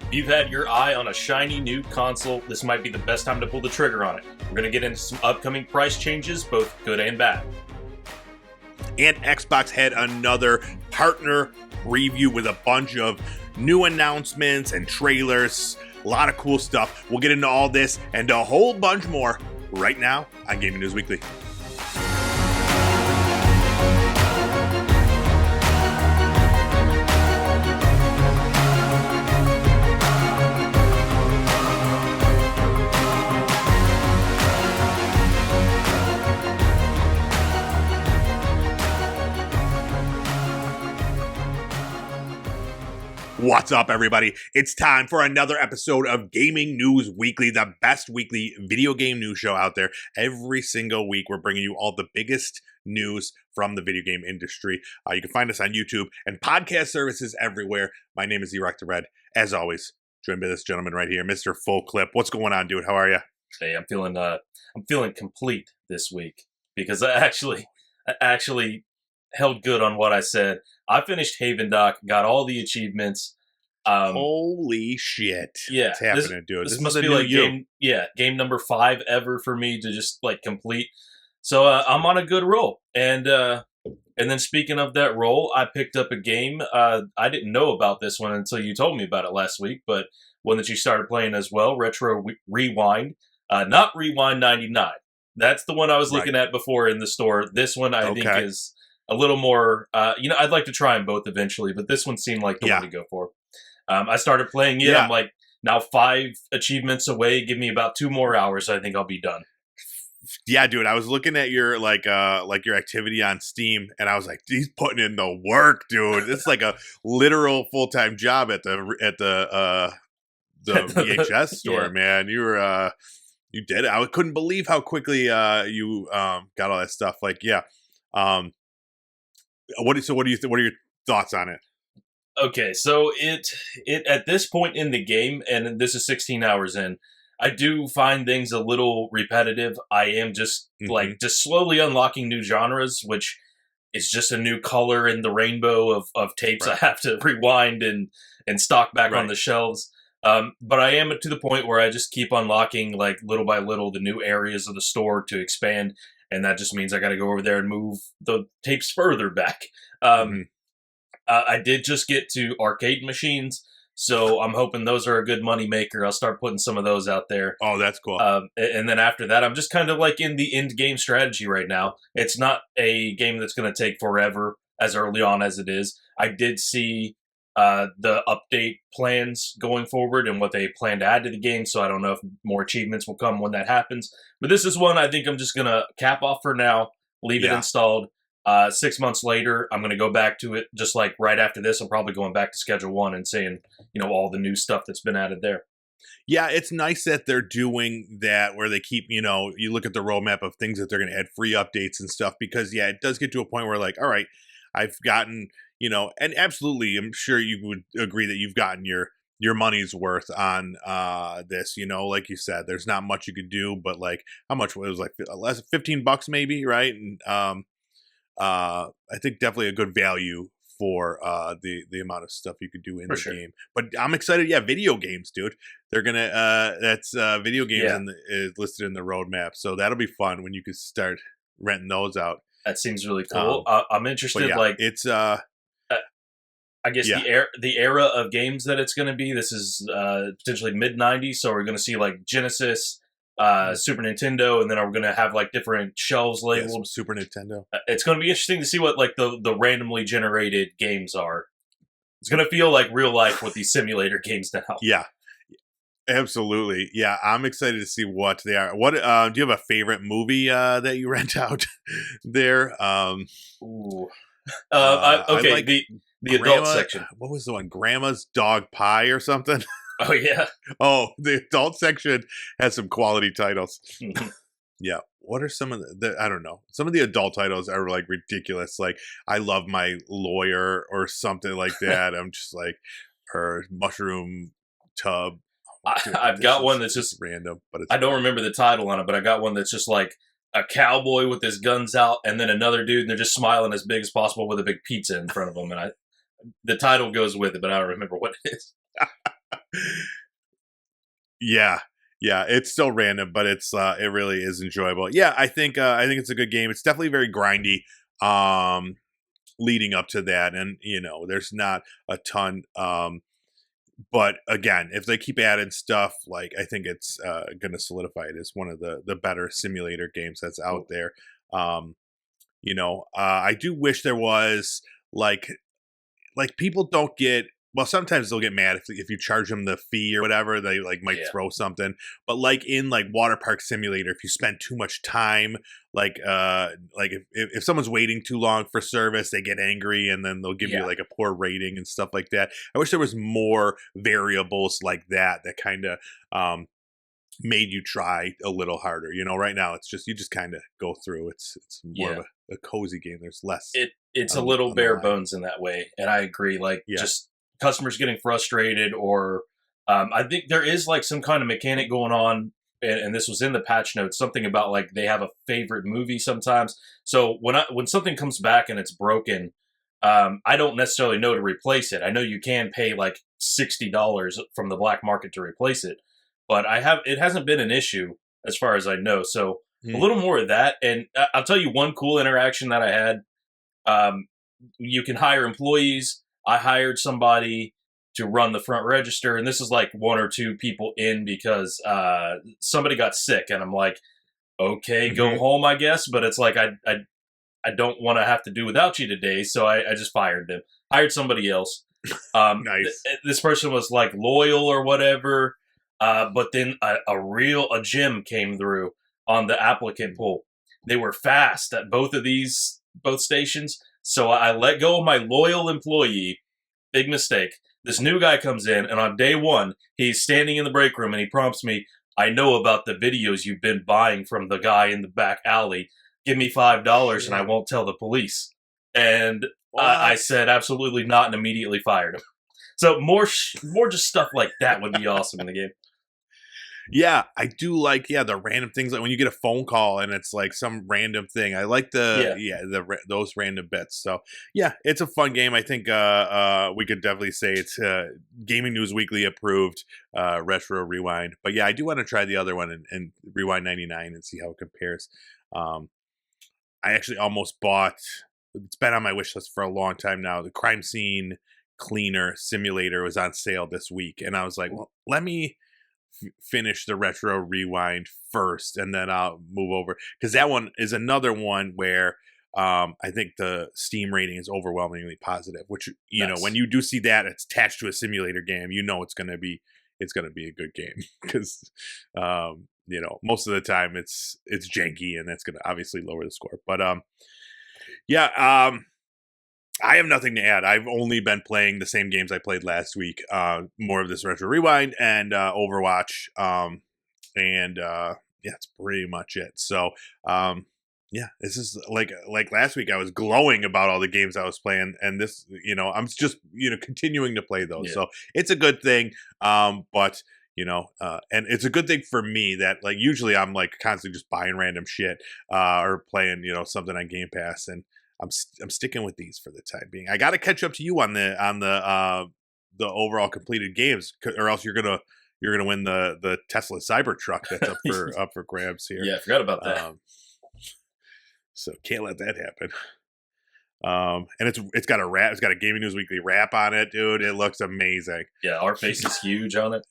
If you've had your eye on a shiny new console, this might be the best time to pull the trigger on it. We're going to get into some upcoming price changes, both good and bad. And Xbox had another partner review with a bunch of new announcements and trailers. A lot of cool stuff. We'll get into all this and a whole bunch more right now on Gaming News Weekly. What's up, everybody? It's time for another episode of Gaming News Weekly, the best weekly video game news show out there. Every single week, we're bringing you all the biggest news from the video game industry. You can find us on YouTube and podcast services everywhere. My name is Erect the Red. As always, joined by this gentleman right here, Mr. Full Clip. What's going on, dude? How are you? Hey, I'm feeling complete this week because I actually held good on what I said. I finished Haven Dock, got all the achievements. Holy shit. Yeah. What's happening, dude? This must be like game number 5 ever for me to just like complete. So I'm on a good roll. And then speaking of that roll, I picked up a game. I didn't know about this one until you told me about it last week, but one that you started playing as well, Retro Rewind. Not Rewind 99. That's the one I was looking at before in the store. This one I think is a little more, I'd like to try them both eventually, but this one seemed like the one to go for. I started playing it. I'm like now 5 achievements away. Give me about 2 more hours. I think I'll be done. Yeah, dude. I was looking at your your activity on Steam, and I was like, he's putting in the work, dude. It's like a literal full-time job at the VHS store, man. You were you did it. I couldn't believe how quickly you got all that stuff. Like, yeah. What are your thoughts on it? Okay, so it at this point in the game, and this is 16 hours in, I do find things a little repetitive. I am just just slowly unlocking new genres, which is just a new color in the rainbow of tapes I have to rewind and stock back on the shelves. But I am to the point where I just keep unlocking like little by little the new areas of the store to expand. And that just means I got to go over there and move the tapes further back. I did just get to arcade machines, so I'm hoping those are a good money maker. I'll start putting some of those out there. Oh, that's cool. And then after that, I'm just kind of like in the end game strategy right now. It's not a game that's going to take forever as early on as it is. I did see the update plans going forward and what they plan to add to the game, so I don't know if more achievements will come when that happens. But this is one I think I'm just going to cap off for now, leave it installed. 6 months later, I'm going to go back to it, just like right after this. I'm probably going back to Schedule 1 and seeing, all the new stuff that's been added there. Yeah, it's nice that they're doing that where they keep, you look at the roadmap of things that they're going to add free updates and stuff because, it does get to a point where like, all right, I've gotten, and absolutely, I'm sure you would agree that you've gotten your money's worth on this, like you said, there's not much you could do, but like how much was it? Like less $15 maybe, right? And I think definitely a good value for the amount of stuff you could do in the game. But I'm excited. Yeah, video games, dude. They're gonna that's video games is listed in the roadmap, so that'll be fun when you can start renting those out. That seems really cool. I'm interested. Like it's I guess the era of games that it's going to be. This is potentially mid '90s, so we're going to see like Genesis, Super Nintendo, and then we're going to have like different shelves labeled Super Nintendo. It's going to be interesting to see what like the randomly generated games are. It's going to feel like real life with these simulator games now. Yeah, absolutely. Yeah, I'm excited to see what they are. What do you have a favorite movie that you rent out there? Ooh. Okay, like the adult section. What was the one? Grandma's Dog Pie or something? Oh, yeah. Oh, the adult section has some quality titles. Yeah. What are some of the I don't know. Some of the adult titles are like ridiculous. Like I Love My Lawyer or something like that. I'm just like, or Mushroom Tub. I've got one that's just random, but I don't remember the title on it, but I got one that's just like a cowboy with his guns out and then another dude and they're just smiling as big as possible with a big pizza in front of them. And the title goes with it, but I don't remember what it is. Yeah. Yeah, it's still random, but it really is enjoyable. Yeah, I think it's a good game. It's definitely very grindy leading up to that, and there's not a ton but again, if they keep adding stuff, like I think it's going to solidify it as one of the better simulator games that's out Cool. there. Um I do wish there was like people don't get, well, sometimes they'll get mad if you charge them the fee or whatever, they like might Yeah. throw something. But like in like water park simulator, if you spend too much time, like if someone's waiting too long for service, they get angry and then they'll give you Yeah. like a poor rating and stuff like that. I wish there was more variables like that kind of um made you try a little harder. Right now it's just, you just kind of go through. It's more of Yeah. a cozy game. There's less It's a little on the bare line. bones in that way, and I agree. Like Yeah. just customers getting frustrated, or I think there is like some kind of mechanic going on, and this was in the patch notes. Something about like they have a favorite movie sometimes. So when something comes back and it's broken, I don't necessarily know to replace it. I know you can pay like $60 from the black market to replace it, but it hasn't been an issue as far as I know. So a Hmm. little more of that, and I'll tell you one cool interaction that I had. um, you can hire employees. I hired somebody to run the front register, and this is like one or two people in because somebody got sick, and I'm like, okay, go Hmm. home, I guess. But it's like I don't want to have to do without you today, so I just fired them. Hired somebody else. Nice. This person was like loyal or whatever, but then a gym came through on the applicant pool. They were fast at both stations, so I let go of my loyal employee. Big mistake. This new guy comes in, and on day one, he's standing in the break room, and he prompts me, "I know about the videos you've been buying from the guy in the back alley. Give me $5, and I Shit. won't tell the police." And I What? said absolutely not, and immediately fired him. So more just stuff like that would be awesome in the game. Yeah, I do like, yeah, the random things, like when you get a phone call and it's like some random thing. I like Yeah, those random bits. So yeah, it's a fun game. I think we could definitely say it's Gaming News Weekly approved Retro Rewind. But yeah, I do want to try the other one and Rewind 99 and see how it compares. Um, I actually almost bought. It's been on my wish list for a long time now. The Crime Scene Cleaner Simulator was on sale this week, and I was like, well, let me finish the Retro Rewind first, and then I'll move over, because that one is another one where I think the Steam rating is overwhelmingly positive. Which, when nice. you do see that it's attached to a simulator game, it's gonna be a good game because most of the time it's janky, and that's gonna obviously lower the score. But yeah, I have nothing to add. I've only been playing the same games I played last week. More of this Retro Rewind and Overwatch. And yeah, that's pretty much it. So yeah, this is like last week. I was glowing about all the games I was playing, and this, I'm just continuing to play those. Yeah, So it's a good thing. But and it's a good thing for me that, like, usually I'm like constantly just buying random shit or playing something on Game Pass, and I'm sticking with these for the time being. I got to catch up to you on the overall completed games, or else you're gonna win the Tesla Cybertruck that's up for grabs here. yeah. I forgot about that. So can't let that happen. And it's got a Gaming News Weekly wrap on it, dude. It looks amazing. Yeah, our face is huge on it.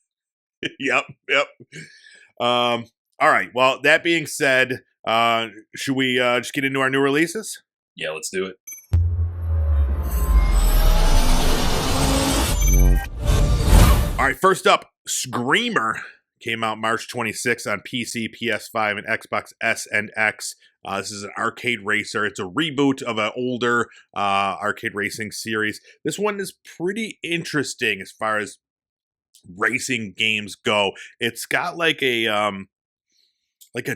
Yep, yep. All right. Well, that being said, should we just get into our new releases? Yeah, let's do it. All right, first up, Screamer came out March 26th on PC, PS5, and Xbox S and X. This is an arcade racer. It's a reboot of an older arcade racing series. This one is pretty interesting as far as racing games go. It's got like a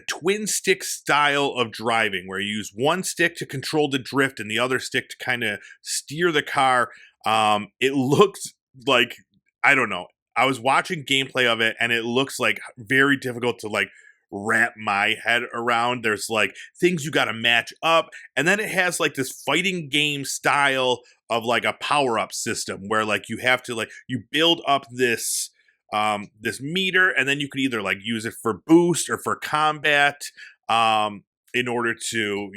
twin stick style of driving where you use one stick to control the drift and the other stick to kind of steer the car. It looks like, I don't know. I was watching gameplay of it, and it looks like very difficult to like wrap my head around. There's like things you got to match up, and then it has like this fighting game style of like a power up system where like you have to, like, you build up this this meter, and then you could either like use it for boost or for combat, in order to,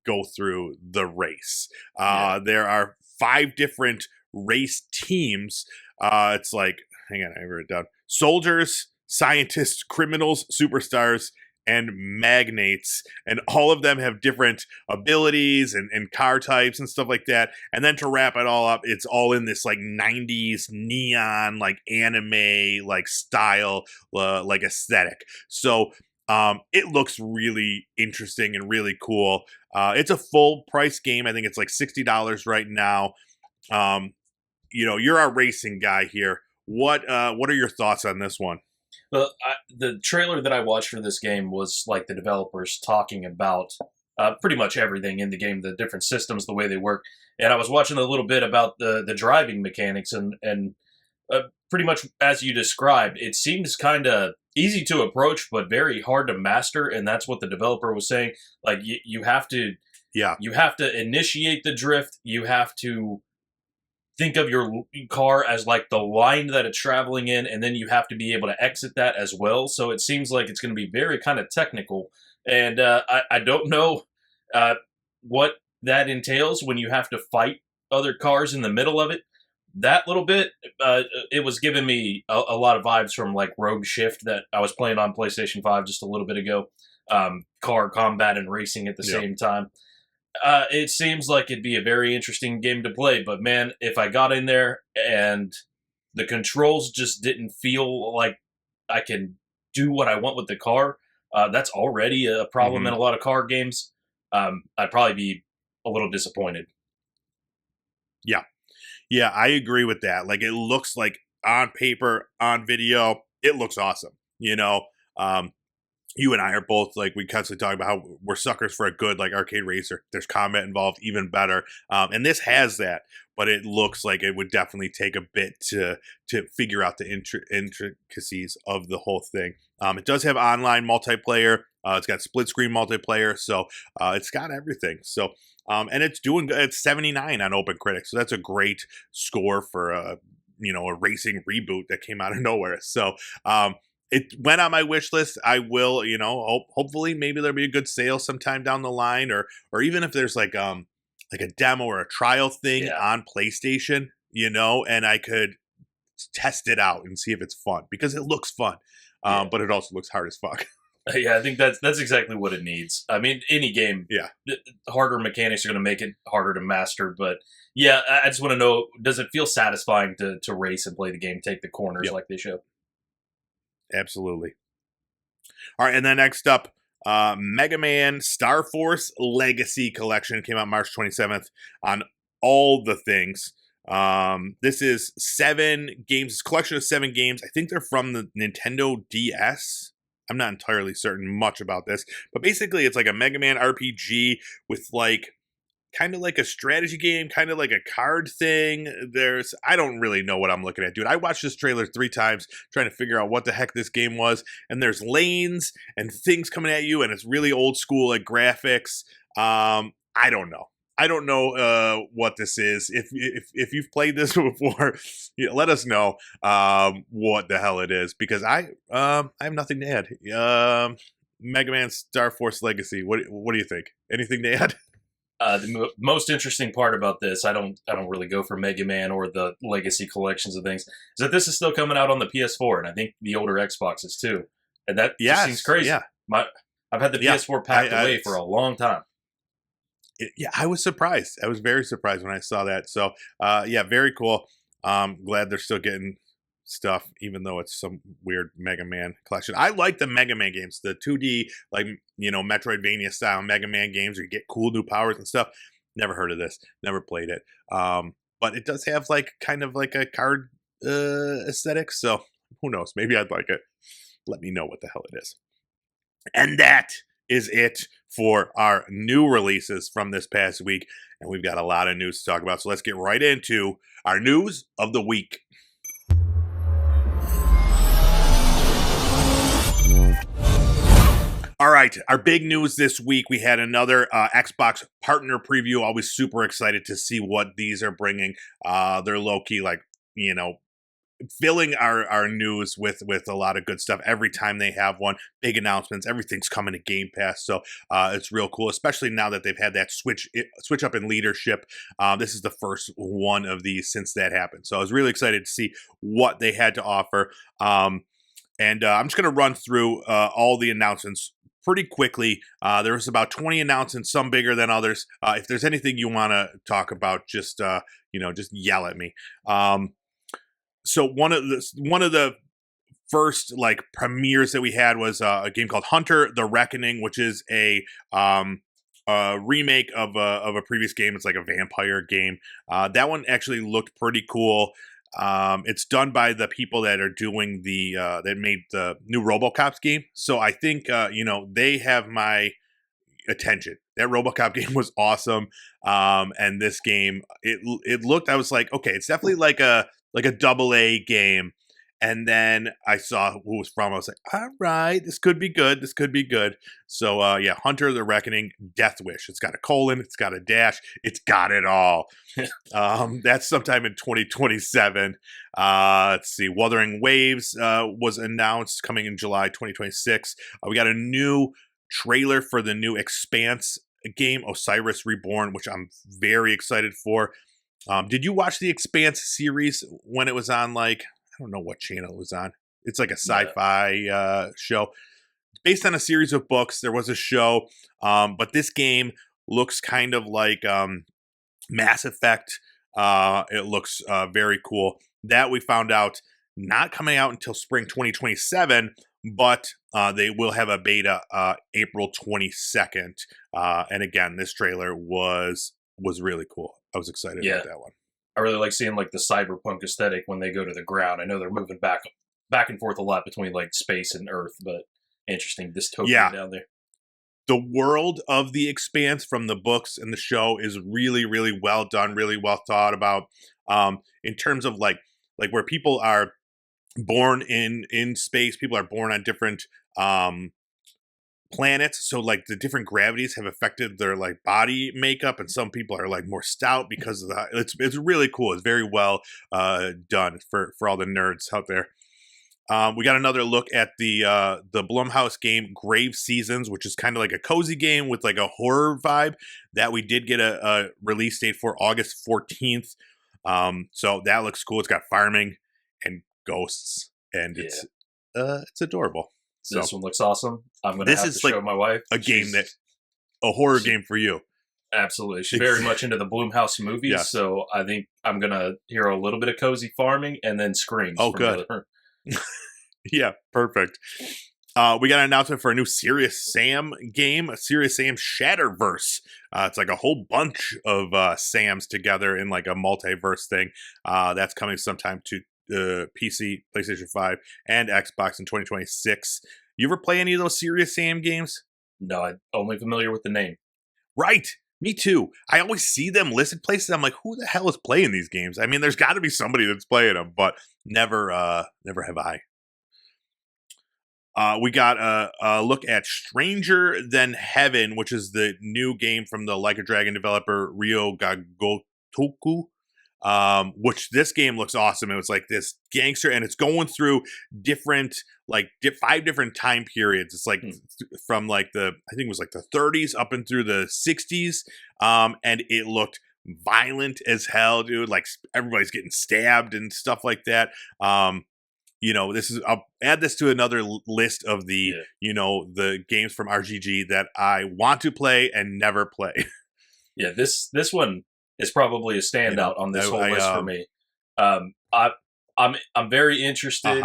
go through the race. Yeah. There are 5 different race teams. It's like, hang on, I wrote it down: soldiers, scientists, criminals, superstars, and magnates. And all of them have different abilities and car types and stuff like that. And then to wrap it all up, it's all in this like 90s neon, like anime, like style, like aesthetic. So it looks really interesting and really cool. It's a full price game. I think it's like $60 right now. You're our racing guy here. What are your thoughts on this one? Well, the trailer that I watched for this game was like the developers talking about pretty much everything in the game, the different systems, the way they work. And I was watching a little bit about the driving mechanics, and pretty much as you described, it seems kind of easy to approach, but very hard to master. And that's what the developer was saying. Like you have to, Yeah. you have to initiate the drift. You have to think of your car as like the line that it's traveling in, and then you have to be able to exit that as well. So it seems like it's going to be very kind of technical, and I don't know what that entails when you have to fight other cars in the middle of it. That little bit, it was giving me a lot of vibes from like Rogue Shift that I was playing on PlayStation 5 just a little bit ago. Car combat and racing at the same time. It seems like it'd be a very interesting game to play, but man, if I got in there and the controls just didn't feel like I can do what I want with the car, that's already a problem in a lot of car games. I'd probably be a little disappointed. Yeah, I agree with that. Like, it looks like on paper, on video, it looks awesome. You and I are both like, we constantly talk about how we're suckers for a good like arcade racer. There's combat involved, even better. And this has that, but it looks like it would definitely take a bit to figure out the intricacies of the whole thing. It does have online multiplayer. It's got split screen multiplayer, so it's got everything. So and it's doing good. It's 79 on OpenCritic, so that's a great score for a racing reboot that came out of nowhere. So it went on my wish list. I will, hopefully maybe there'll be a good sale sometime down the line, or even if there's like a demo or a trial thing on PlayStation, and I could test it out and see if it's fun, because it looks fun, but it also looks hard as fuck. Yeah, I think that's exactly what it needs. I mean, any game, harder mechanics are going to make it harder to master. But yeah, I just want to know, does it feel satisfying to race and play the game, take the corners like they show? Absolutely. All right, and then next up, Mega Man Star Force Legacy Collection came out March 27th on all the things. This is 7 games, it's a collection of 7 games. I think they're from the Nintendo DS. I'm not entirely certain much about this, but basically it's like a Mega Man RPG with like kind of like a strategy game, kind of like a card thing. I don't really know what I'm looking at, dude. I watched this trailer 3 times trying to figure out what the heck this game was, and there's lanes and things coming at you, and it's really old school like graphics. I don't know. I don't know what this is. If you've played this before, let us know what the hell it is, because I have nothing to add. Mega Man Star Force Legacy. What do you think? Anything to add? The most interesting part about this, I don't really go for Mega Man or the Legacy collections of things, is that this is still coming out on the PS4, and I think the older Xboxes too, and that just seems crazy. Yeah. I've had the PS4 packed away for a long time. I was surprised. I was very surprised when I saw that. So, very cool. Glad they're still getting stuff, even though it's some weird Mega Man collection. I like the Mega Man games, the 2D, like, Metroidvania style Mega Man games where you get cool new powers and stuff. Never heard of this. Never played it. But it does have like kind of like a card aesthetic. So who knows? Maybe I'd like it. Let me know what the hell it is. And that is it for our new releases from this past week. And we've got a lot of news to talk about. So let's get right into our news of the week. All right, our big news this week, we had another Xbox partner preview. Always super excited to see what these are bringing. They're low-key, like, filling our news with a lot of good stuff every time they have one. Big announcements, everything's coming to Game Pass, so it's real cool, especially now that they've had that switch up in leadership. This is the first one of these since that happened, so I was really excited to see what they had to offer. And I'm just going to run through all the announcements pretty quickly. There was about 20 announcements, some bigger than others. If there's anything you want to talk about, just just yell at me. So one of the first like premieres that we had was a game called Hunter: The Reckoning, which is a remake of a previous game. It's like a vampire game. That one actually looked pretty cool. It's done by the people that are doing that made the new RoboCop's game. So I think they have my attention. That RoboCop game was awesome. And this game, it looked. I was like, okay, it's definitely like a double A game. And then I saw who it was from. I was like, all right, this could be good. This could be good. So Hunter: The Reckoning, Death Wish. It's got a colon. It's got a dash. It's got it all. That's sometime in 2027. Let's see. Wuthering Waves was announced coming in July 2026. We got a new trailer for the new Expanse game, Osiris Reborn, which I'm very excited for. Did you watch the Expanse series when it was on I don't know what channel it was on. It's like a sci-fi show. It's based on a series of books. There was a show, but this game looks kind of like Mass Effect. It looks very cool. That we found out not coming out until spring 2027, but they will have a beta April 22nd. And again, this trailer was really cool. I was excited about that one. I really like seeing like the cyberpunk aesthetic when they go to the ground. I know they're moving back and forth a lot between like space and Earth, but interesting dystopia down there. The world of the Expanse from the books and the show is really, really well done, really well thought about. In terms of like where people are born in space, people are born on different planets, so like the different gravities have affected their like body makeup, and some people are like more stout because of that. It's really cool. It's very well done for all the nerds out there. We got another look at the Blumhouse game Grave Seasons, which is kind of like a cozy game with like a horror vibe that we did get a release date for August 14th. So that looks cool. It's got farming and ghosts, and it's adorable. So, this one looks awesome. I'm going to have to show my wife. A horror game for you. Absolutely. She's very much into the Blumhouse movies, so I think I'm going to hear a little bit of cozy farming and then screams. Oh, good. Yeah, perfect. We got an announcement for a new Serious Sam game, a Serious Sam Shatterverse. It's like a whole bunch of Sams together in like a multiverse thing. That's coming sometime to PC, PlayStation 5, and Xbox in 2026. You ever play any of those Serious Sam games? No, I'm only familiar with the name. Right. Me too. I always see them listed places. I'm like, who the hell is playing these games? I mean, there's got to be somebody that's playing them, but never have I. We got a look at Stranger Than Heaven, which is the new game from the Like a Dragon developer Ryo Gagotoku. Which this game looks awesome. It was like this gangster, and it's going through different, like 5 different time periods. It's like from like I think it was like the 30s up and through the 60s. And it looked violent as hell, dude. Like everybody's getting stabbed and stuff like that. I'll add this to another list of the games from RGG that I want to play and never play. Yeah, this one is probably a standout on this whole list for me. I'm very interested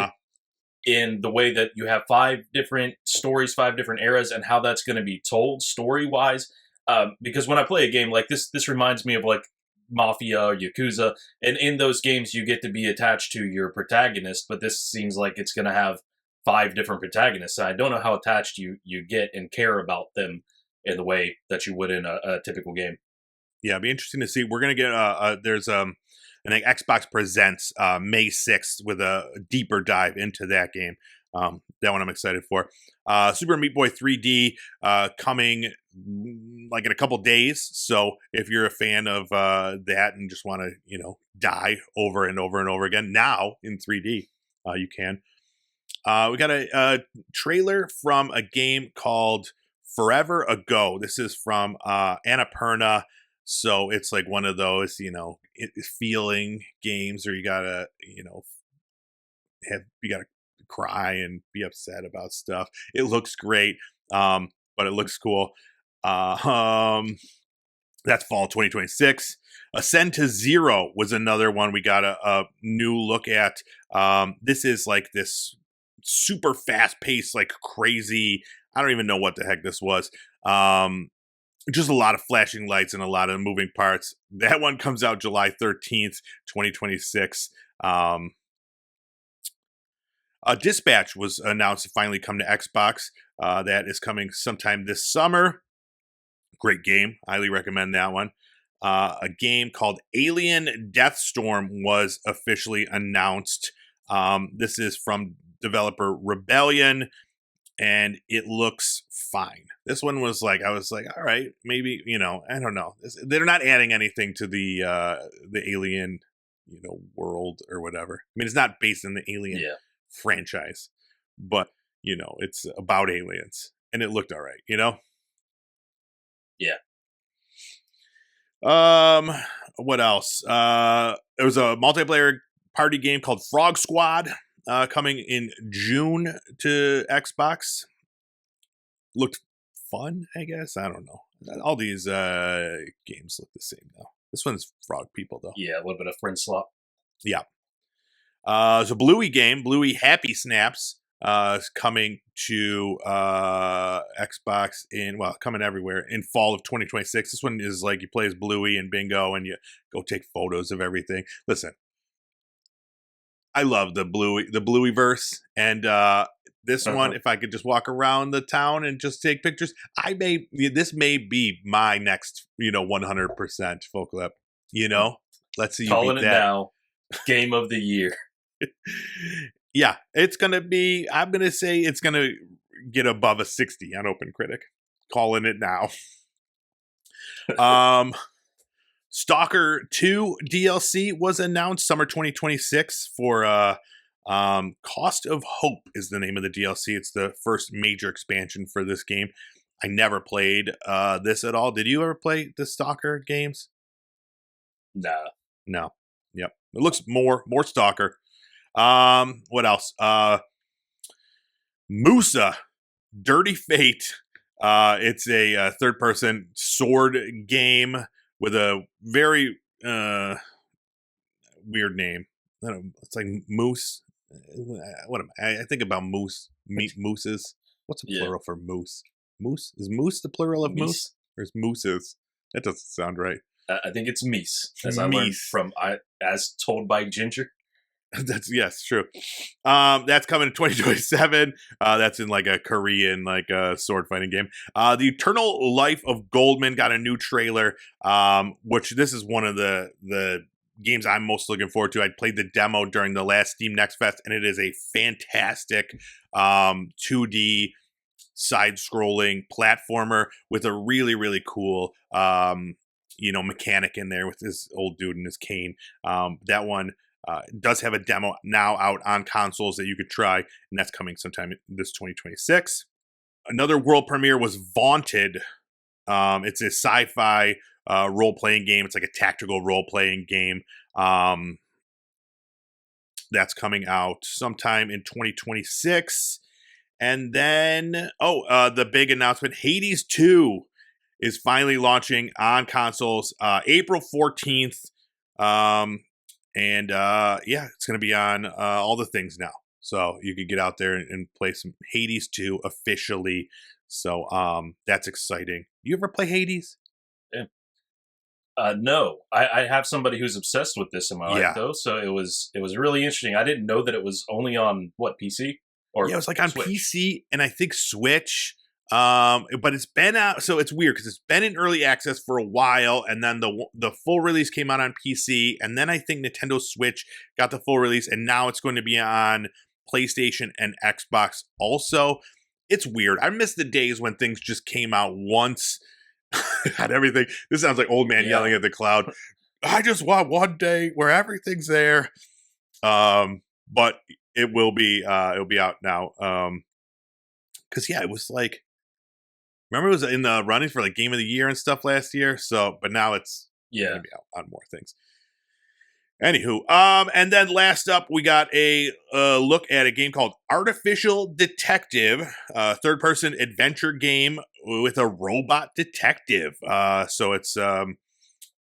in the way that you have 5 different stories, 5 different eras, and how that's going to be told story-wise. Because when I play a game like this reminds me of like Mafia or Yakuza, and in those games you get to be attached to your protagonist, but this seems like it's going to have 5 different protagonists. I don't know how attached you get and care about them in the way that you would in a typical game. Yeah, it'd be interesting to see. We're gonna get there's an Xbox Presents May 6th with a deeper dive into that game. That one I'm excited for. Super Meat Boy 3D coming like in a couple days. So if you're a fan of that and just want to, die over and over and over again now in 3D, you can. We got a trailer from a game called Forever Ago. This is from Annapurna. So it's like one of those, feeling games where you gotta, you gotta cry and be upset about stuff. It looks great, but it looks cool. That's fall 2026. Ascend to Zero was another one we got a new look at. This is like this super fast paced, like crazy. I don't even know what the heck this was. Just a lot of flashing lights and a lot of moving parts. That one comes out July 13th, 2026. Dispatch was announced to finally come to Xbox. That is coming sometime this summer. Great game. Highly recommend that one. A game called Alien Deathstorm was officially announced. This is from developer Rebellion, and it looks fine. This one was like, I was like, all right, maybe, I don't know. They're not adding anything to the Alien, world or whatever. I mean, it's not based in the Alien franchise, but, it's about aliens, and it looked all right, Yeah. What else? There was a multiplayer party game called Frog Squad coming in June to Xbox. Looked fun, I guess. I don't know. All these games look the same though. This one's frog people though. Yeah, a little bit of friend swap. Yeah. It's a Bluey game, Bluey Happy Snaps, is coming to Xbox coming everywhere in fall of 2026. This one is like you play as Bluey and Bingo and you go take photos of everything. Listen, I love the Bluey verse, and this one, if I could just walk around the town and just take pictures, this may be my next 100% full clip. Let's see you calling beat it that. now. Game of the year. Yeah, it's gonna be. I'm gonna say it's gonna get above a 60 on OpenCritic. Calling it now. Stalker 2 DLC was announced summer 2026 for Cost of Hope is the name of the DLC. It's the first major expansion for this game. I never played this at all. Did you ever play the Stalker games? Nah. No. Yep. It looks more Stalker. What else? Musa, Dirty Fate. It's a third-person sword game with a very weird name. I don't know, it's like Moose. What am I think about moose? Meat mooses. What's a plural for moose? Moose? Is moose the plural of moose? Or is mooses? That doesn't sound right. I think it's meese, as I learned from as told by Ginger. Yes, true. That's coming in 2027. That's in like a Korean sword fighting game. The Eternal Life of Goldman got a new trailer. Which this is one of the games I'm most looking forward to. I played the demo during the last Steam Next Fest, and it is a fantastic 2D side-scrolling platformer with a really, really cool mechanic in there with this old dude and his cane. That one does have a demo now out on consoles that you could try, and that's coming sometime this 2026. Another world premiere was Vaunted. It's a sci-fi role-playing game. It's like a tactical role-playing game. That's coming out sometime in 2026. And then, the big announcement, Hades 2 is finally launching on consoles April 14th. It's going to be on all the things now. So you could get out there and play some Hades 2 officially. So that's exciting. You ever play Hades? No, I have somebody who's obsessed with this in my life though. So it was really interesting. I didn't know that it was only on PC or it was like on Switch. PC and I think Switch. But it's been out, so it's weird because it's been in early access for a while, and then the full release came out on PC, and then I think Nintendo Switch got the full release, and now it's going to be on PlayStation and Xbox also. It's weird. I miss the days when things just came out once and everything. This sounds like old man yelling at the cloud. I just want one day where everything's there. But it will be it'll be out now. Cause yeah, it was like, remember it was in the running for like Game of the Year and stuff last year. So, but now it's gonna be out on more things. Anywho, and then last up, we got a look at a game called Artificial Detective, third-person adventure game with a robot detective. So it's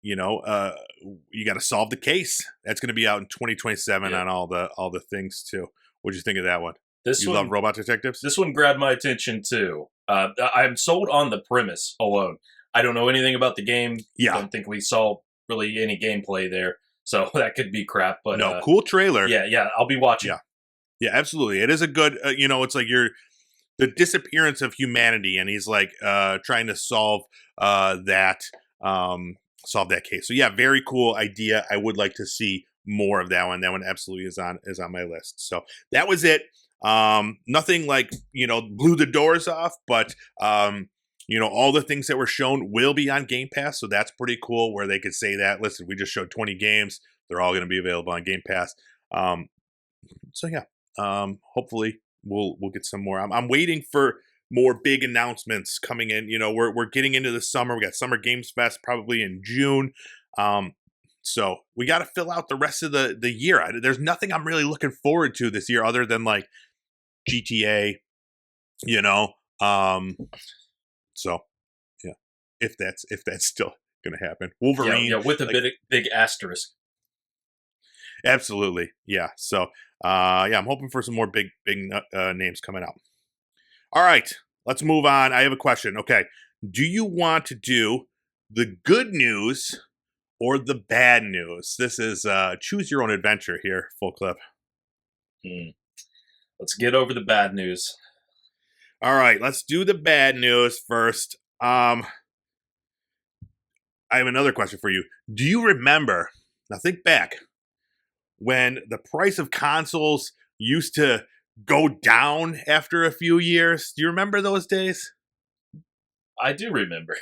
you got to solve the case. That's going to be out in 2027 on all the things too. What'd you think of that one? You love robot detectives? This one grabbed my attention too. I'm sold on the premise alone. I don't know anything about the game. Yeah, don't think we saw really any gameplay there. So that could be crap, but no, cool trailer. Yeah, I'll be watching. Yeah, absolutely. It is a good, it's like the disappearance of humanity, and he's like trying to solve that case. So yeah, very cool idea. I would like to see more of that one. That one absolutely is on my list. So that was it. Nothing like blew the doors off, but all the things that were shown will be on Game Pass, so that's pretty cool where they could say that, listen, we just showed 20 games. They're all going to be available on Game Pass. So yeah, hopefully we'll get some more. I'm waiting for more big announcements coming in. We're getting into the summer. We got Summer Games Fest probably in June. So we got to fill out the rest of the year. There's nothing I'm really looking forward to this year other than like GTA, So, yeah, if that's still going to happen, Wolverine, with a big asterisk. Absolutely, yeah. So, I'm hoping for some more big names coming out. All right, let's move on. I have a question. Okay, do you want to do the good news or the bad news? This is choose your own adventure here. Full clip. Let's get over the bad news. All right, let's do the bad news first. I have another question for you. Do you remember, now think back, when the price of consoles used to go down after a few years? Do you remember those days? I do remember.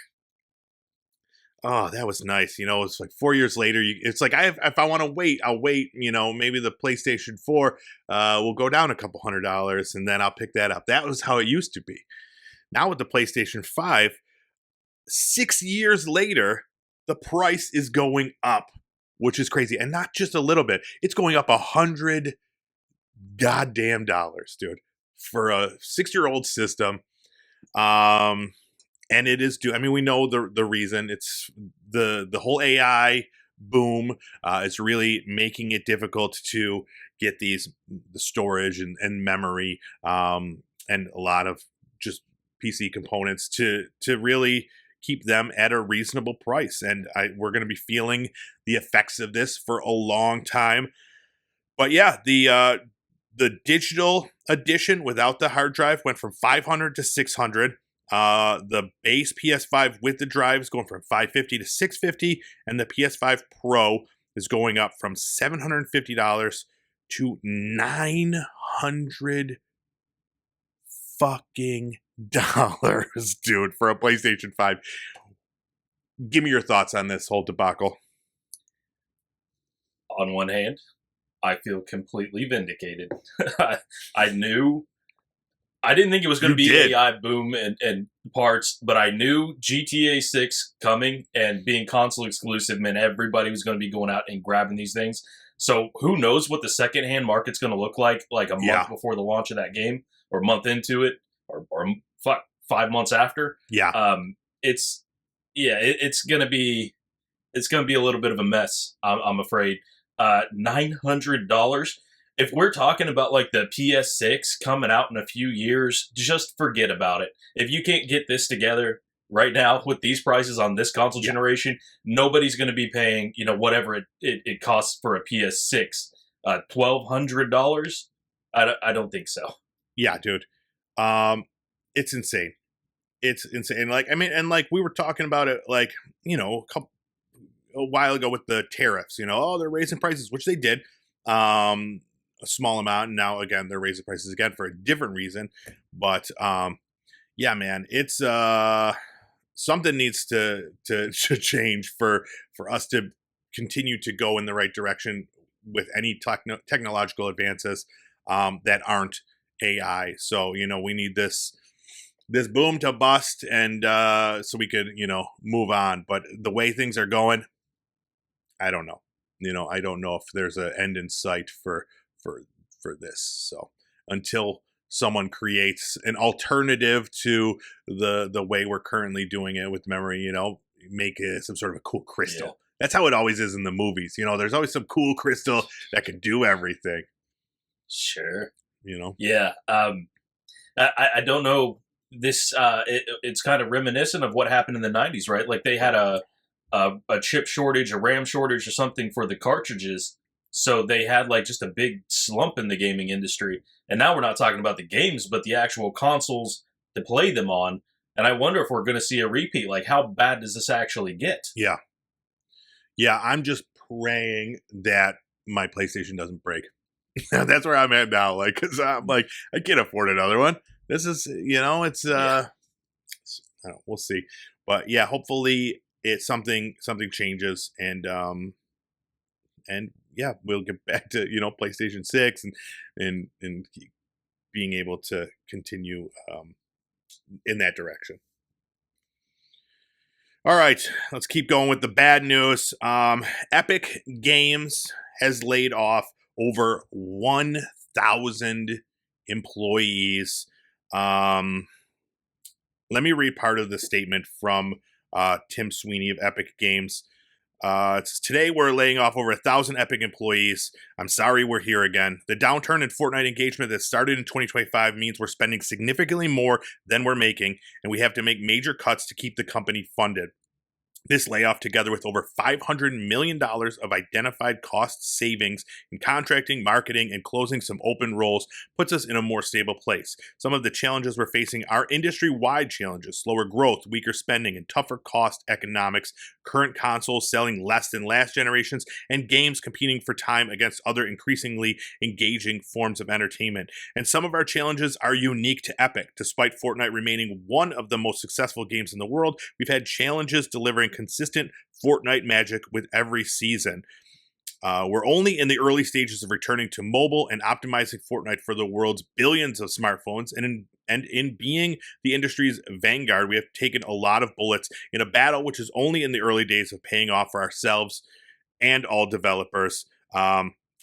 Oh, that was nice. It's like 4 years later. It's like if I want to wait, I'll wait. Maybe the PlayStation 4 will go down a couple $100, and then I'll pick that up. That was how it used to be. Now with the PlayStation 5, 6 years later, the price is going up, which is crazy, and not just a little bit. It's going up $100 goddamn dollars, dude, for a 6-year-old system. And it is due. I mean, we know the reason. It's the whole AI boom. It's really making it difficult to get the storage and memory, and a lot of just PC components to really keep them at a reasonable price. And we're going to be feeling the effects of this for a long time. But yeah, the digital edition without the hard drive went from $500 to $600. The base PS5 with the drive is going from $550 to $650, and the PS5 Pro is going up from $750 to $900 fucking dollars, dude, for a PlayStation 5. Give me your thoughts on this whole debacle. On one hand, I feel completely vindicated. I didn't think it was going to be AI boom and parts, but I knew GTA 6 coming and being console exclusive meant everybody was going to be going out and grabbing these things. So who knows what the secondhand market's going to look like a month before the launch of that game, or a month into it, or 5 months after. Yeah. It's going to be a little bit of a mess, I'm afraid. $900. If we're talking about like the PS6 coming out in a few years, just forget about it. If you can't get this together right now with these prices on this console generation, nobody's going to be paying, whatever it costs for a PS6. $1,200? I don't think so. Yeah, dude. It's insane. It's insane. Like, I mean, and like we were talking about it, like, a while ago with the tariffs, they're raising prices, which they did. a small amount, and now again they're raising prices again for a different reason. But yeah, man, it's something needs to to change for us to continue to go in the right direction with any technological advances that aren't AI. So we need this boom to bust, and so we could move on. But the way things are going, I don't know. I don't know if there's an end in sight for for this. So until someone creates an alternative to the way we're currently doing it with memory, make it some sort of a cool crystal. Yeah. That's how it always is in the movies. There's always some cool crystal that can do everything. Sure. Yeah. I don't know. It's kind of reminiscent of what happened in the 90s, right? Like they had a chip shortage, a RAM shortage or something for the cartridges. So they had like just a big slump in the gaming industry. And now we're not talking about the games, but the actual consoles to play them on. And I wonder if we're going to see a repeat. Like, how bad does this actually get? Yeah. Yeah, I'm just praying that my PlayStation doesn't break. That's where I'm at now. Like, because I'm like, I can't afford another one. This is, it's, I don't know, we'll see. But yeah, hopefully it's something changes, and yeah, we'll get back to PlayStation 6 and being able to continue in that direction. All right, let's keep going with the bad news. Epic Games has laid off over 1,000 employees. Let me read part of the statement from Tim Sweeney of Epic Games. It says, today we're laying off over 1,000 Epic employees. I'm sorry we're here again. The downturn in Fortnite engagement that started in 2025 means we're spending significantly more than we're making, and we have to make major cuts to keep the company funded. This layoff, together with over $500 million of identified cost savings in contracting, marketing, and closing some open roles, puts us in a more stable place. Some of the challenges we're facing are industry-wide challenges: slower growth, weaker spending, and tougher cost economics, current consoles selling less than last generations, and games competing for time against other increasingly engaging forms of entertainment. And some of our challenges are unique to Epic. Despite Fortnite remaining one of the most successful games in the world, we've had challenges delivering consistent Fortnite magic with every season. We're only in the early stages of returning to mobile and optimizing Fortnite for the world's billions of smartphones. And in being the industry's vanguard, we have taken a lot of bullets in a battle which is only in the early days of paying off for ourselves and all developers.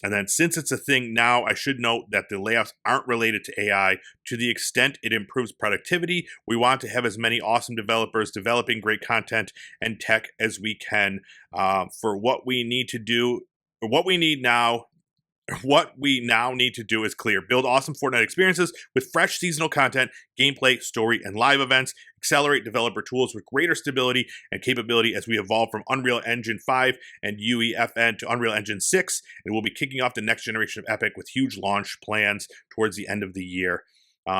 And then, since it's a thing now, I should note that the layoffs aren't related to AI. To the extent it improves productivity, we want to have as many awesome developers developing great content and tech as we can. For what we need to do, or what we need now, what we now need to do is clear. Build awesome Fortnite experiences with fresh seasonal content, gameplay, story, and live events. Accelerate developer tools with greater stability and capability as we evolve from Unreal Engine 5 and UEFN to Unreal Engine 6. And we'll be kicking off the next generation of Epic with huge launch plans towards the end of the year.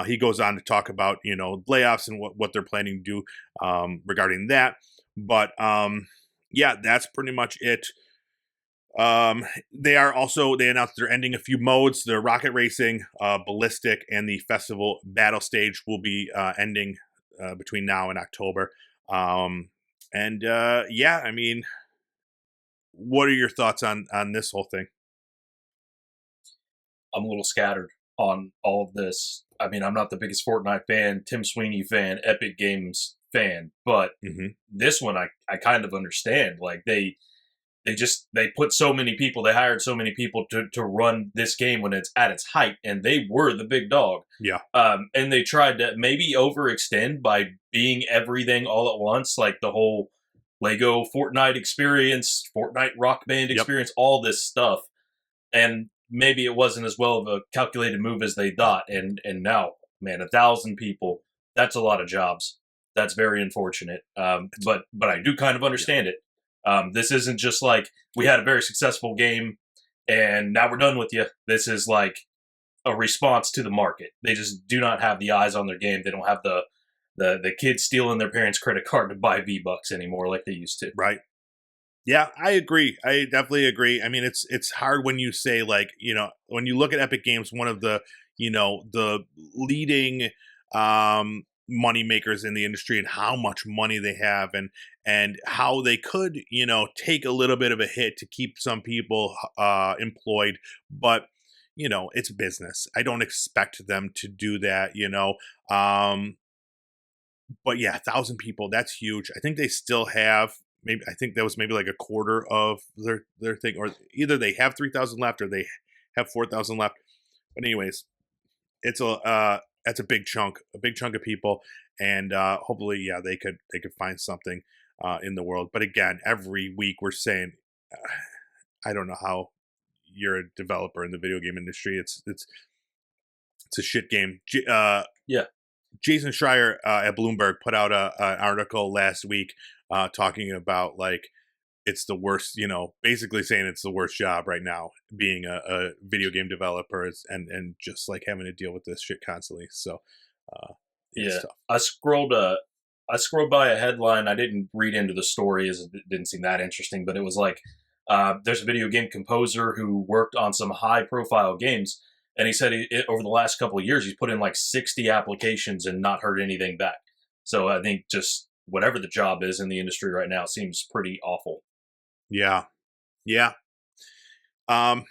He goes on to talk about, layoffs and what they're planning to do regarding that. But yeah, that's pretty much it. They announced they're ending a few modes. The rocket racing, ballistic, and the festival battle stage will be ending between now and October. Yeah, I mean, what are your thoughts on this whole thing? I'm a little scattered on all of this. I mean, I'm not the biggest Fortnite fan, Tim Sweeney fan, Epic Games fan, but this one I kind of understand. Like they put so many people, they hired so many people to run this game when it's at its height, and they were the big dog. Yeah. And they tried to maybe overextend by being everything all at once, like the whole Lego Fortnite experience, Fortnite Rock Band experience, all this stuff. And maybe it wasn't as well of a calculated move as they thought. And now, man, 1,000 people, that's a lot of jobs. That's very unfortunate. But I do kind of understand it. This isn't just like we had a very successful game and now we're done with you. This is like a response to the market. They just do not have the eyes on their game. They don't have the kids stealing their parents' credit card to buy V-Bucks anymore like they used to. Right. Yeah, I agree. I definitely agree. I mean, it's hard when you say like, when you look at Epic Games, one of the leading money makers in the industry, and how much money they have, and how they could, take a little bit of a hit to keep some people employed, but it's business. I don't expect them to do that. Um but yeah, 1,000 people, that's huge. I think they still have, maybe, I think that was maybe like a quarter of their thing, or either they have 3,000 left or they have 4,000 left. But anyways, it's that's a big chunk of people, and hopefully, yeah, they could find something in the world. But again, every week we're saying, I don't know how you're a developer in the video game industry. It's a shit game. Yeah, Jason Schreier at Bloomberg put out an article last week talking about like it's the worst, basically saying it's the worst job right now, being a video game developer, and just like having to deal with this shit constantly. So, yeah, it's yeah. tough. I scrolled by a headline. I didn't read into the story as it didn't seem that interesting, but it was like there's a video game composer who worked on some high profile games, and he said over the last couple of years he's put in like 60 applications and not heard anything back. So I think just whatever the job is in the industry right now seems pretty awful. Yeah, yeah. Um,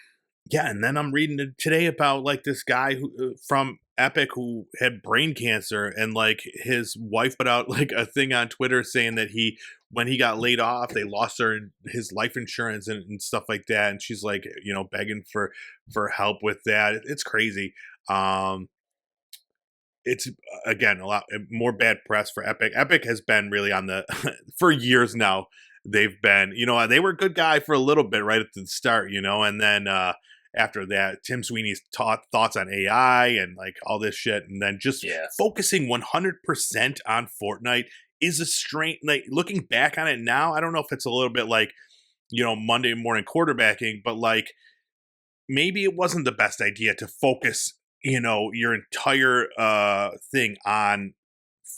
yeah, and then I'm reading today about like this guy who from Epic who had brain cancer, and like his wife put out like a thing on Twitter saying that when he got laid off, they lost his life insurance and stuff like that, and she's like, begging for help with that. It's crazy. Um, it's again a lot more bad press for Epic. Epic has been really on the for years now. They've been, they were a good guy for a little bit right at the start, and then after that, Tim Sweeney's thoughts on AI and like all this shit, and then just Yeah, focusing 100% on Fortnite is a strange. Like looking back on it now, I don't know if it's a little bit like Monday morning quarterbacking, but like maybe it wasn't the best idea to focus your entire thing on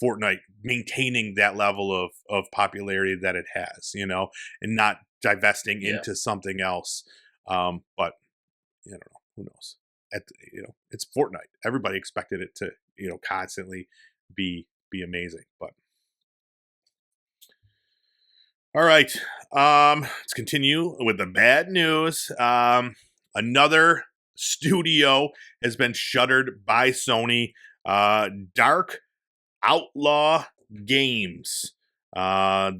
Fortnite maintaining that level of popularity that it has, and not divesting yeah, into something else. But I don't know, who knows. It's Fortnite. Everybody expected it to constantly be amazing. But all right, let's continue with the bad news. Another studio has been shuttered by Sony. Dark Outlaw Games.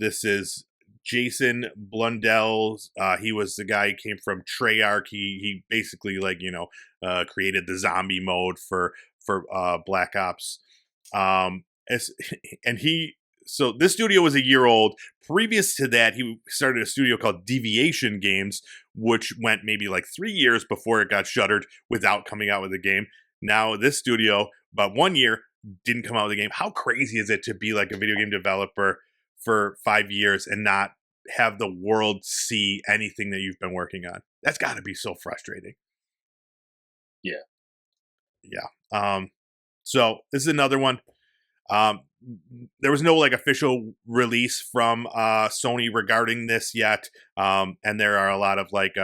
This is Jason Blundell. He was the guy who came from Treyarch. He basically created the zombie mode for Black Ops. As, and he so this studio was a year old. Previous to that, he started a studio called Deviation Games, which went maybe like 3 years before it got shuttered without coming out with a game. Now this studio, about 1 year, didn't come out with a game. How crazy is it to be like a video game developer for 5 years and not have the world see anything that you've been working on? That's got to be so frustrating. yeah, Yeah. So this is another one. Um, there was no like official release from Sony regarding this yet, and there are a lot of like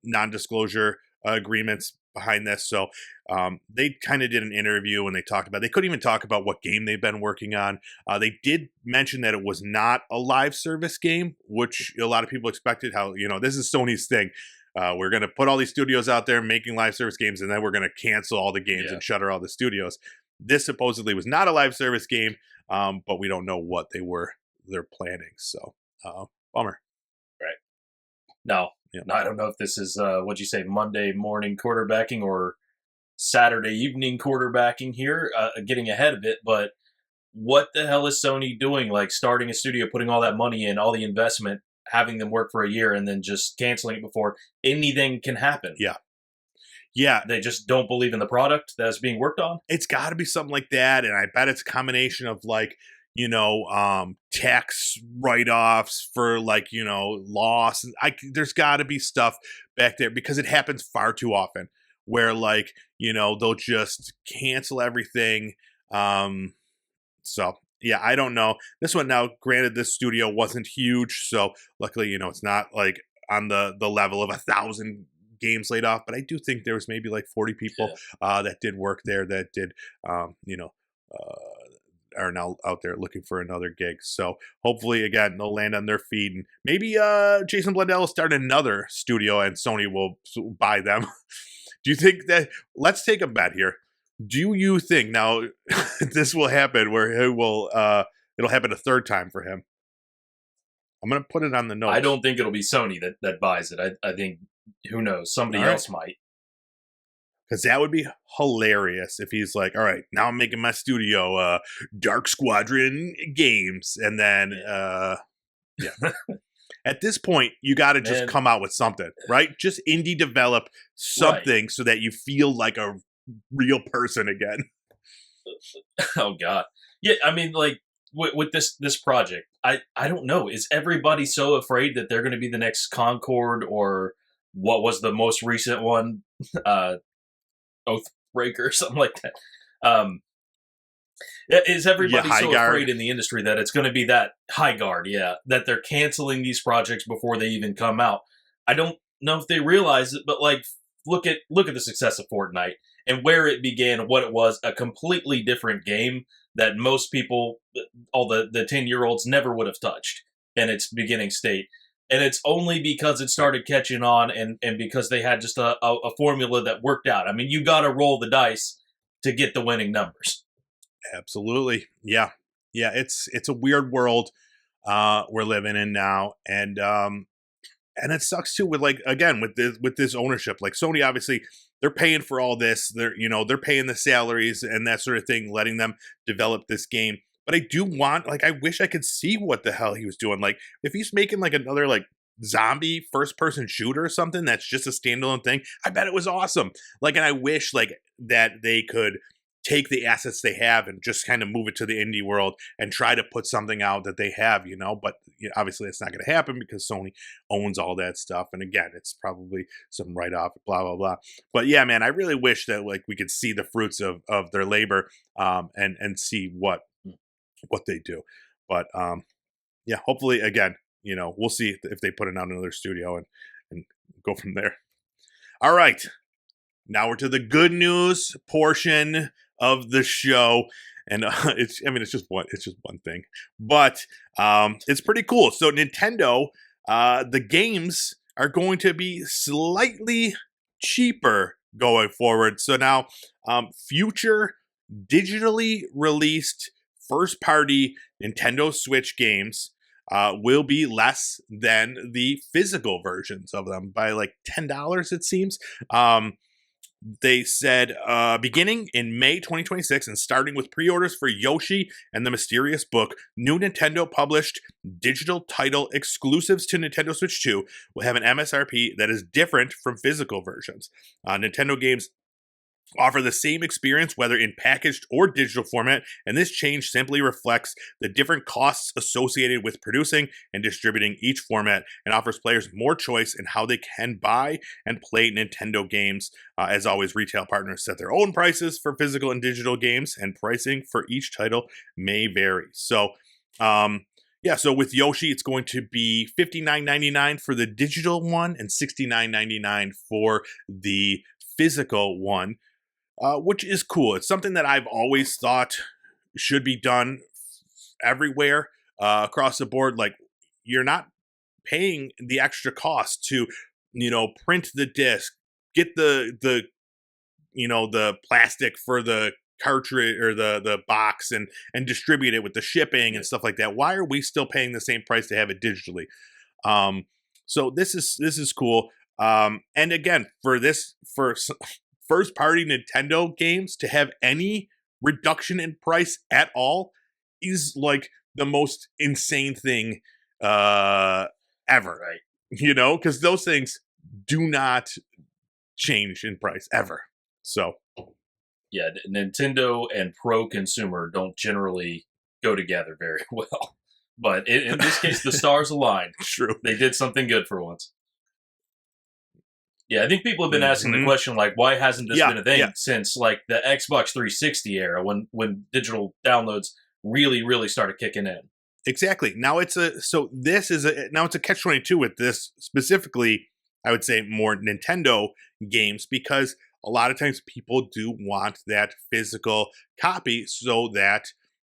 non-disclosure agreements behind this. So they kind of did an interview and they talked about. They couldn't even talk about what game they've been working on. They did mention that it was not a live service game, which a lot of people expected. How this is Sony's thing. We're going to put all these studios out there making live service games, and then we're going to cancel all the games yeah. and shutter all the studios. This supposedly was not a live service game, but we don't know what they're planning. So, bummer. Right. No, Yeah. no, I don't know if this is what'd you say, Monday morning quarterbacking or Saturday evening quarterbacking here, getting ahead of it. But what the hell is Sony doing? Like starting a studio, putting all that money in, all the investment, having them work for a year, and then just canceling it before anything can happen. Yeah. Yeah. They just don't believe in the product that's being worked on. It's got to be something like that, and I bet it's a combination of like tax write-offs for like loss. There's got to be stuff back there because it happens far too often where like they'll just cancel everything. So yeah, I don't know. This one now, granted, this studio wasn't huge, so luckily, it's not like on the level of 1,000 games laid off. But I do think there was maybe like 40 people Yeah. that did work there that did, are now out there looking for another gig. So hopefully, again, they'll land on their feet, and maybe Jason Blundell will start another studio, and Sony will buy them. Do you think that? Let's take a bet here. Do you think now this will happen where he will? It'll happen a third time for him. I'm gonna put it on the notes. I don't think it'll be Sony that buys it. I think, who knows, somebody else might. Because that would be hilarious if he's like, all right, now I'm making my studio Dark Squadron Games. And then, yeah. At this point, you got to just come out with something, right? Just indie develop something so that you feel like a real person again. Oh, God. Yeah, I mean, like, with this project, I don't know. Is everybody so afraid that they're going to be the next Concord, or what was the most recent one? Oathbreaker or something like that. Is everybody so afraid in the industry that it's going to be that High Guard? Yeah, that they're canceling these projects before they even come out. I don't know if they realize it, but like, look at the success of Fortnite and where it began, what it was, a completely different game that most people, all the 10-year-olds, never would have touched in its beginning state. And it's only because it started catching on and because they had just a formula that worked out. I mean, you got to roll the dice to get the winning numbers. Absolutely. Yeah. Yeah. It's a weird world we're living in now. And it sucks too with, like, again, with this ownership. Like, Sony, obviously, they're paying for all this. They're paying the salaries and that sort of thing, letting them develop this game. But I do want, like, I wish I could see what the hell he was doing. Like, if he's making like another like zombie first person shooter or something that's just a standalone thing, I bet it was awesome. Like, and I wish like that they could take the assets they have and just kind of move it to the indie world and try to put something out that they have, but obviously it's not going to happen because Sony owns all that stuff. And again, it's probably some write-off, blah, blah, blah. But yeah, man, I really wish that like we could see the fruits of their labor and see what they do. But yeah, hopefully, again, we'll see if they put it out in another studio and go from there. All right. Now we're to the good news portion of the show, and it's just one thing, but it's pretty cool. So Nintendo, the games are going to be slightly cheaper going forward. So now, future digitally released first-party Nintendo Switch games will be less than the physical versions of them by like $10, it seems. They said beginning in May 2026 and starting with pre-orders for Yoshi and the Mysterious Book, new Nintendo published digital title exclusives to Nintendo Switch 2 will have an MSRP that is different from physical versions. Nintendo games offer the same experience whether in packaged or digital format, and this change simply reflects the different costs associated with producing and distributing each format and offers players more choice in how they can buy and play Nintendo games. As always, retail partners set their own prices for physical and digital games, and pricing for each title may vary. So, yeah, so with Yoshi, it's going to be $59.99 for the digital one and $69.99 for the physical one. Which is cool. It's something that I've always thought should be done everywhere across the board. Like, you're not paying the extra cost to, print the disc, get the plastic for the cartridge or the box and distribute it with the shipping and stuff like that. Why are we still paying the same price to have it digitally? So this is cool. And again, for first-party Nintendo games to have any reduction in price at all is like the most insane thing ever. Right. Because those things do not change in price ever. So, yeah, Nintendo and pro consumer don't generally go together very well. But in this case, the stars aligned. True. They did something good for once. Yeah, I think people have been asking the question, like, why hasn't this been a thing since, like, the Xbox 360 era when digital downloads really, really started kicking in. Exactly. Now it's a catch-22 with this specifically. I would say more Nintendo games, because a lot of times people do want that physical copy so that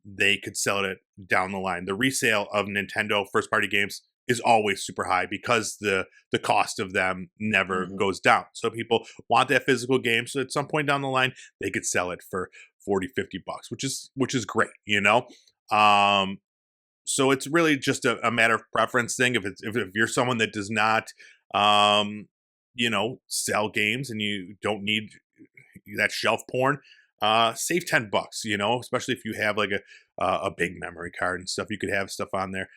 they could sell it down the line. The resale of Nintendo first-party games is always super high because the cost of them never goes down. So people want that physical game, so at some point down the line they could sell it for 40-50 bucks, which is great, you know. So it's really just a matter of preference thing. If you're someone that does not, sell games, and you don't need that shelf porn, save $10. Especially if you have like a big memory card and stuff, you could have stuff on there.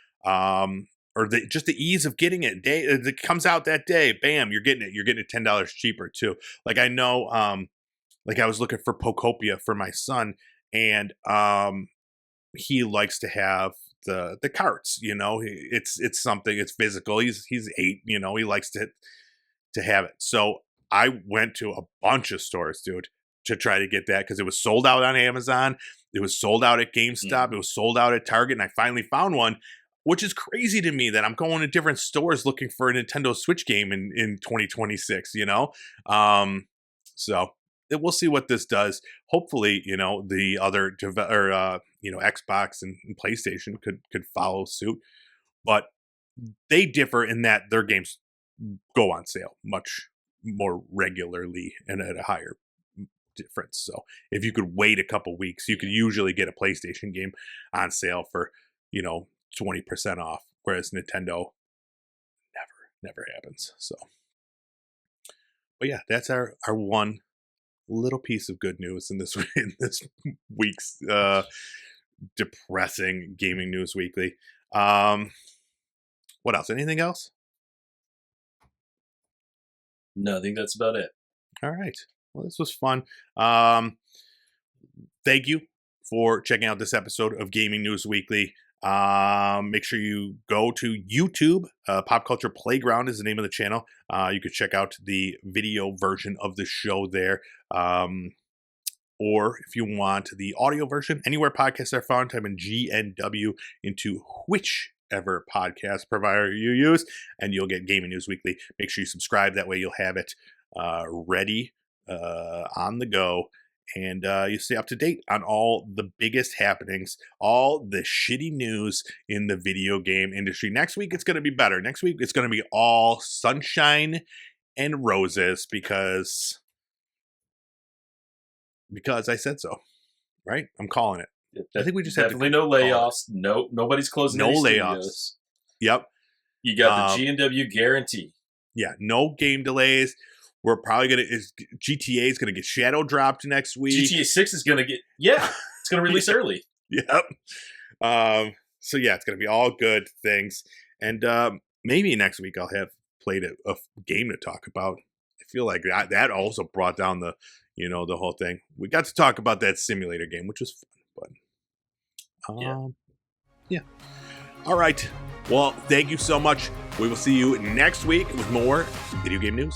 Or just the ease of getting it. It comes out that day, bam, you're getting it. You're getting it $10 cheaper too. Like I know, like I was looking for Pokopia for my son, and he likes to have the carts, it's something, it's physical. He's 8, he likes to have it. So I went to a bunch of stores, dude, to try to get that, because it was sold out on Amazon, it was sold out at GameStop, it was sold out at Target, and I finally found one, which is crazy to me that I'm going to different stores looking for a Nintendo Switch game in 2026, so we'll see what this does. Hopefully, the other Xbox and PlayStation could follow suit, but they differ in that their games go on sale much more regularly and at a higher difference. So if you could wait a couple weeks, you could usually get a PlayStation game on sale for 20% off, whereas Nintendo never happens. So, but yeah, that's our one little piece of good news in this week's depressing Gaming News Weekly. What else? Anything else? No, I think that's about it. All right. Well, this was fun. Thank you for checking out this episode of Gaming News Weekly. Make sure you go to YouTube. Pop Culture Playground is the name of the channel. You could check out the video version of the show there. Or if you want the audio version, anywhere podcasts are found, type in GNW into whichever podcast provider you use, and you'll get Gaming News Weekly. Make sure you subscribe. That way you'll have it ready on the go. And you stay up to date on all the biggest happenings, all the shitty news in the video game industry. Next week, it's going to be better. Next week, it's going to be all sunshine and roses because I said so, right? I'm calling it. I think we just definitely no layoffs. No, nobody's closing. No layoffs. Studios. Yep. You got the G&W guarantee. Yeah, no game delays. We're probably GTA is gonna get shadow dropped next week. GTA 6 is gonna it's gonna release early. Yep. So yeah, it's gonna be all good things, and maybe next week I'll have played a game to talk about. I feel like that also brought down the whole thing. We got to talk about that simulator game, which was fun. But yeah. All right. Well, thank you so much. We will see you next week with more video game news.